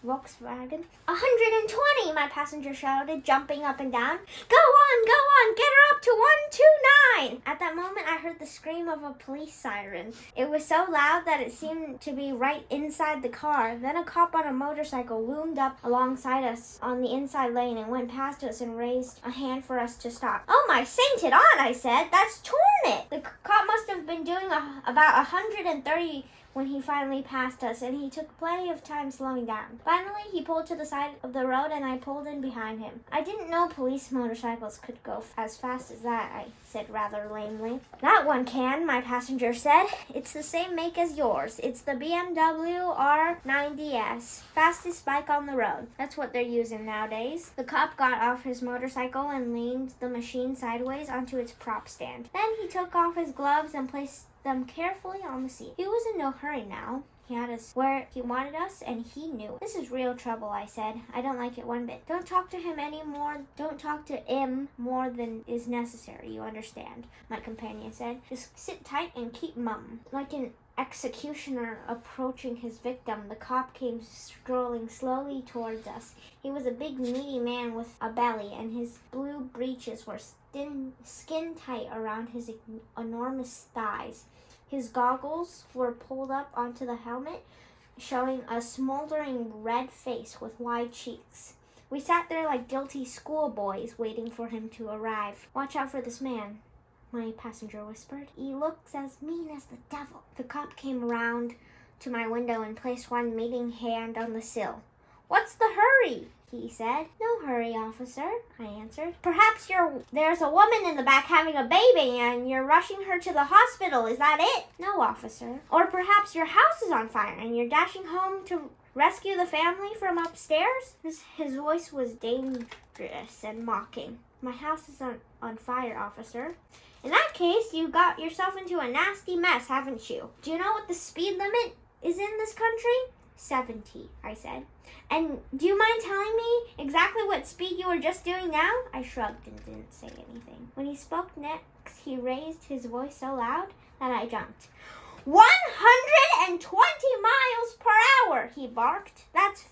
Volkswagen. 120, my passenger shouted, jumping up and down. Go on, get her up to 129. At that moment, I heard the scream of a police siren. It was so loud that it seemed to be right inside the car. Then a cop on a motorcycle loomed up alongside us on the inside lane and went past us and raised a hand for us to stop. Oh my sainted aunt, I said, that's torn it. The cop must have been doing about 130 when he finally passed us, and he took plenty of time slowing down. Finally, he pulled to the side of the road, and I pulled in behind him. I didn't know police motorcycles could go as fast as that, I said rather lamely. That one can, my passenger said. It's the same make as yours. It's the BMW R90S, fastest bike on the road. That's what they're using nowadays. The cop got off his motorcycle and leaned the machine sideways onto its prop stand. Then he took off his gloves and placed them carefully on the seat. He was in no hurry now. He had us where he wanted us, and he knew. This is real trouble, I said. I don't like it one bit. Don't talk to him anymore. Don't talk to him more than is necessary, you understand, my companion said. Just sit tight and keep mum. Like an executioner approaching his victim, the cop came strolling slowly towards us. He was a big, meaty man with a belly, and his blue breeches were skin tight around his enormous thighs. His goggles were pulled up onto the helmet, showing a smoldering red face with wide cheeks. We sat there like guilty schoolboys, waiting for him to arrive. Watch out for this man, my passenger whispered. He looks as mean as the devil. The cop came around to my window and placed one meeting hand on the sill. What's the hurry? He said. No hurry, officer, I answered. Perhaps there's a woman in the back having a baby and you're rushing her to the hospital. Is that it? No, officer. Or perhaps your house is on fire and you're dashing home to rescue the family from upstairs? His voice was dangerous and mocking. My house is on fire, officer. In that case, you got yourself into a nasty mess, haven't you? Do you know what the speed limit is in this country? 70, I said. And do you mind telling me exactly what speed you were just doing now? I shrugged and didn't say anything. When he spoke next, he raised his voice so loud that I jumped. 120 miles per hour, he barked. That's 50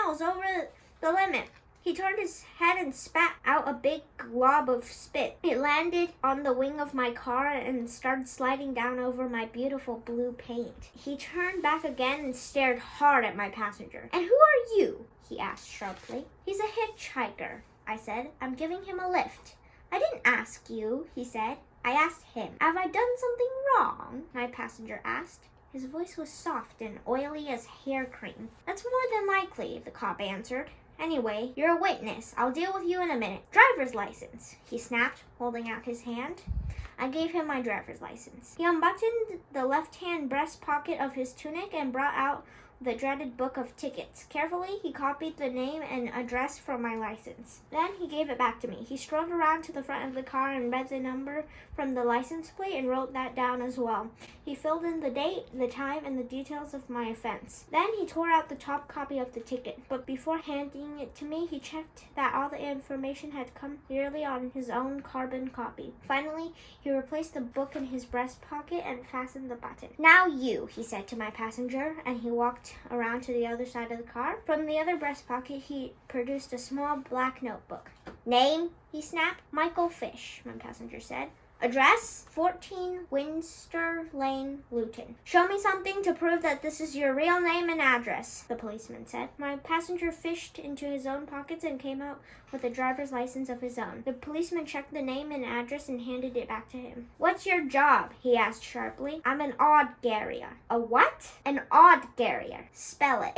miles over the limit. He turned his head and spat out a big glob of spit. It landed on the wing of my car and started sliding down over my beautiful blue paint. He turned back again and stared hard at my passenger. And who are you? He asked sharply. He's a hitchhiker, I said. I'm giving him a lift. I didn't ask you, he said. I asked him. Have I done something wrong? My passenger asked. His voice was soft and oily as hair cream. That's more than likely, the cop answered. Anyway, you're a witness. I'll deal with you in a minute. Driver's license, he snapped, holding out his hand. I gave him my driver's license. He unbuttoned the left-hand breast pocket of his tunic and brought out the dreaded book of tickets. Carefully, he copied the name and address from my license. Then he gave it back to me. He strolled around to the front of the car and read the number from the license plate and wrote that down as well. He filled in the date, the time, and the details of my offense. Then he tore out the top copy of the ticket, but before handing it to me, he checked that all the information had come clearly on his own carbon copy. Finally, he replaced the book in his breast pocket and fastened the button. Now you, he said to my passenger, and he walked around to the other side of the car. From the other breast pocket, he produced a small black notebook. Name, he snapped. Michael Fish, my passenger said. Address, 14 Winster Lane, Luton. Show me something to prove that this is your real name and address, the policeman said. My passenger fished into his own pockets and came out with a driver's license of his own. The policeman checked the name and address and handed it back to him. What's your job? He asked sharply. I'm an odd carrier. A what? An odd carrier. Spell it.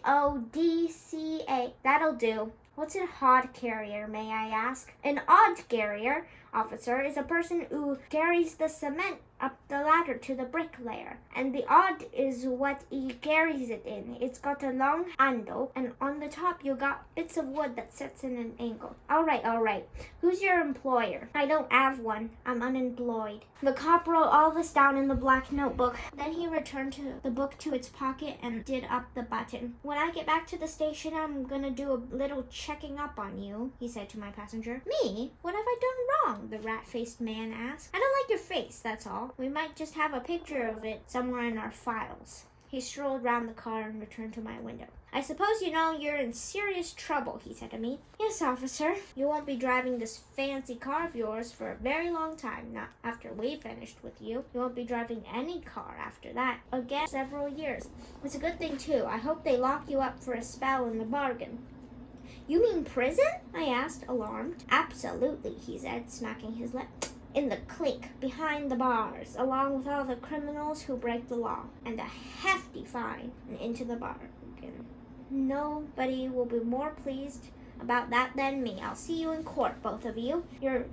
Hodca. That'll do. What's a hod carrier, may I ask? An odd carrier, officer, is a person who carries the cement up the ladder to the bricklayer, and the odd is what he carries it in. It's got a long handle, and on the top you got bits of wood that sits in an angle. All right. Who's your employer? I don't have one. I'm unemployed. The cop wrote all this down in the black notebook. Then he returned the book to its pocket and did up the button. When I get back to the station, I'm gonna do a little checking up on you, he said to my passenger. Me? What have I done wrong? The rat-faced man asked. I don't like your face, that's all. We might just have a picture of it somewhere in our files. He strolled round the car and returned to my window. I suppose you know you're in serious trouble, he said to me. Yes, officer. You won't be driving this fancy car of yours for a very long time, not after we've finished with you. You won't be driving any car after that, again, several years. It's a good thing, too. I hope they lock you up for a spell in the bargain. You mean prison? I asked, alarmed. Absolutely, he said, smacking his lip. In the clink, behind the bars, along with all the criminals who break the law, and a hefty fine, and into the bargain. Nobody will be more pleased about that than me. I'll see you in court, both of you.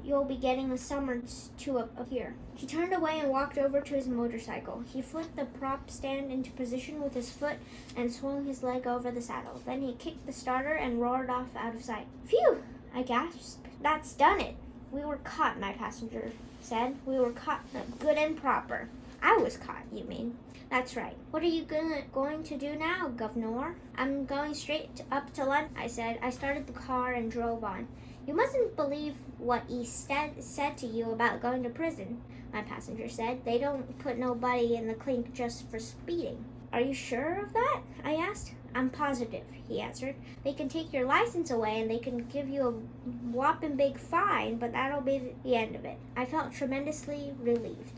You'll be getting a summons to appear. He turned away and walked over to his motorcycle. He flipped the prop stand into position with his foot and swung his leg over the saddle. Then he kicked the starter and roared off out of sight. Phew! I gasped. That's done it. We were caught, my passenger said. We were caught good and proper. I was caught, you mean? That's right. What are you going to do now, Governor? I'm going straight up to London, I said. I started the car and drove on. You mustn't believe what he said to you about going to prison, my passenger said. They don't put nobody in the clink just for speeding. Are you sure of that? I asked. I'm positive, he answered. They can take your license away and they can give you a whopping big fine, but that'll be the end of it. I felt tremendously relieved.